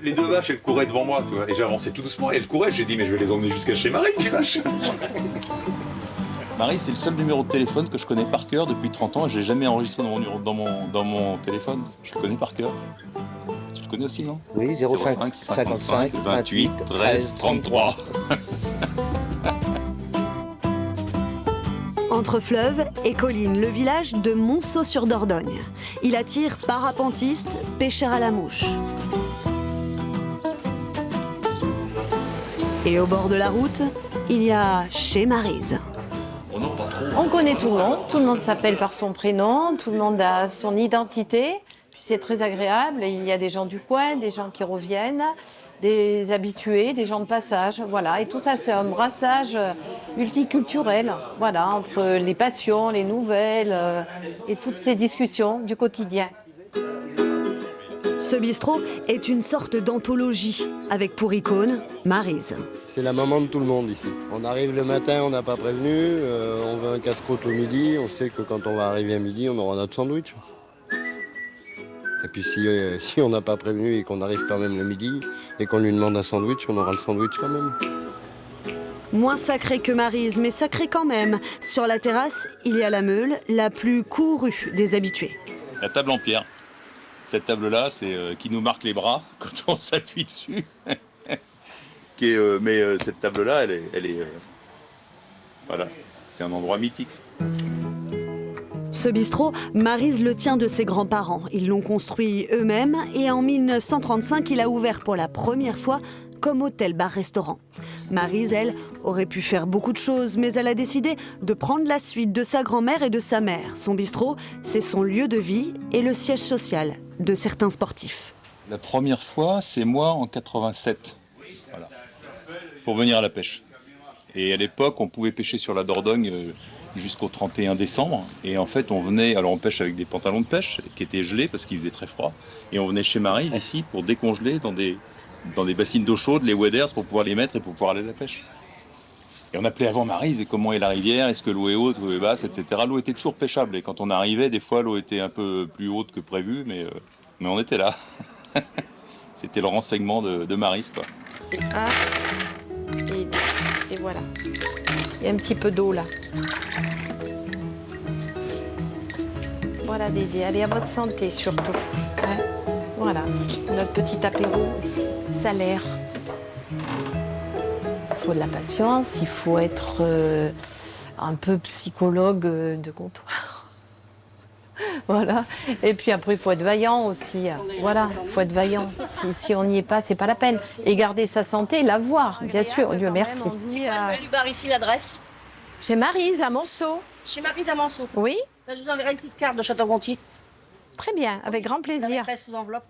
Les deux vaches, elles couraient devant moi, tu vois, et j'avançais tout doucement, et elles couraient, j'ai dit, mais je vais les emmener jusqu'à chez Marie, les vaches. Marie, c'est le seul numéro de téléphone que je connais par cœur depuis 30 ans et je l'ai jamais enregistré dans mon téléphone. Je le connais par cœur. Tu le connais aussi, non? Oui, 05 55 28 13 33. Entre fleuves et collines, le village de Monceau-sur-Dordogne. Il attire parapentistes, pêcheurs à la mouche. Et au bord de la route, il y a chez Maryse. On connaît tout le monde s'appelle par son prénom, tout le monde a son identité. Puis c'est très agréable, il y a des gens du coin, des gens qui reviennent, des habitués, des gens de passage, voilà. Et tout ça, c'est un brassage multiculturel, voilà, entre les passions, les nouvelles et toutes ces discussions du quotidien. Ce bistrot est une sorte d'anthologie, avec pour icône Maryse. C'est la maman de tout le monde ici. On arrive le matin, on n'a pas prévenu, on veut un casse-croûte au midi, on sait que quand on va arriver à midi, on aura notre sandwich. Et puis si on n'a pas prévenu et qu'on arrive quand même le midi et qu'on lui demande un sandwich, on aura le sandwich quand même. Moins sacré que Maryse, mais sacré quand même. Sur la terrasse, il y a la meule, la plus courue des habitués. La table en pierre. Cette table-là, c'est qui nous marque les bras quand on s'appuie dessus. Mais cette table-là, elle est voilà, c'est un endroit mythique. Ce bistrot, Maryse le tient de ses grands-parents. Ils l'ont construit eux-mêmes et en 1935, il a ouvert pour la première fois comme hôtel-bar-restaurant. Maryse, elle, aurait pu faire beaucoup de choses, mais elle a décidé de prendre la suite de sa grand-mère et de sa mère. Son bistrot, c'est son lieu de vie et le siège social de certains sportifs. La première fois, c'est moi en 87, voilà, pour venir à la pêche. Et à l'époque, on pouvait pêcher sur la Dordogne jusqu'au 31 décembre. Et en fait, on venait, alors on pêche avec des pantalons de pêche qui étaient gelés parce qu'il faisait très froid. Et on venait chez Maryse ici pour décongeler dans des bassines d'eau chaude, les waders, pour pouvoir les mettre et pour pouvoir aller à la pêche. Et on appelait avant Maryse, et comment est la rivière, est-ce que l'eau est haute, l'eau est basse, etc. L'eau était toujours pêchable. Et quand on arrivait, des fois, l'eau était un peu plus haute que prévu, mais on était là. C'était le renseignement de Maryse, quoi. Et voilà. Il y a un petit peu d'eau là. Voilà Dédé, allez à votre santé surtout. Hein, voilà, notre petit apéro salaire. Il faut de la patience, il faut être un peu psychologue de comptoir. Voilà. Et puis après, il faut être vaillant aussi. Voilà, il faut être vaillant. Si on n'y est pas, c'est pas la peine. Et garder sa santé, la voir, bien sûr. Dieu merci. Du bar ici, l'adresse. Chez Maryse, à Monceau. Chez Maryse à Monceau. Oui. Là, je vous enverrai une petite carte de Château-Gontier. Très bien, avec grand plaisir. Avec sous enveloppe.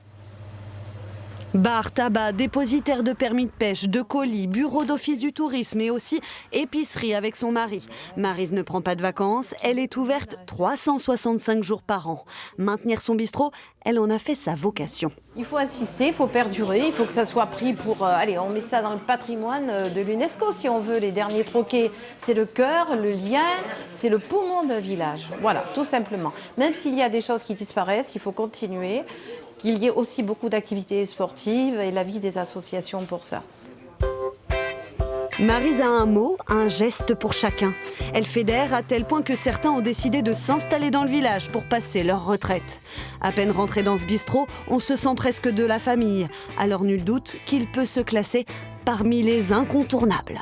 Bar, tabac, dépositaire de permis de pêche, de colis, bureau d'office du tourisme et aussi épicerie avec son mari. Maryse ne prend pas de vacances, elle est ouverte 365 jours par an. Maintenir son bistrot, elle en a fait sa vocation. Il faut insister, il faut perdurer, il faut que ça soit pris pour... allez, on met ça dans le patrimoine de l'UNESCO si on veut. Les derniers troquets, c'est le cœur, le lien, c'est le poumon d'un village. Voilà, tout simplement. Même s'il y a des choses qui disparaissent, il faut continuer. Qu'il y ait aussi beaucoup d'activités sportives et la vie des associations pour ça. Maryse a un mot, un geste pour chacun. Elle fédère à tel point que certains ont décidé de s'installer dans le village pour passer leur retraite. À peine rentré dans ce bistrot, on se sent presque de la famille. Alors nul doute qu'il peut se classer parmi les incontournables.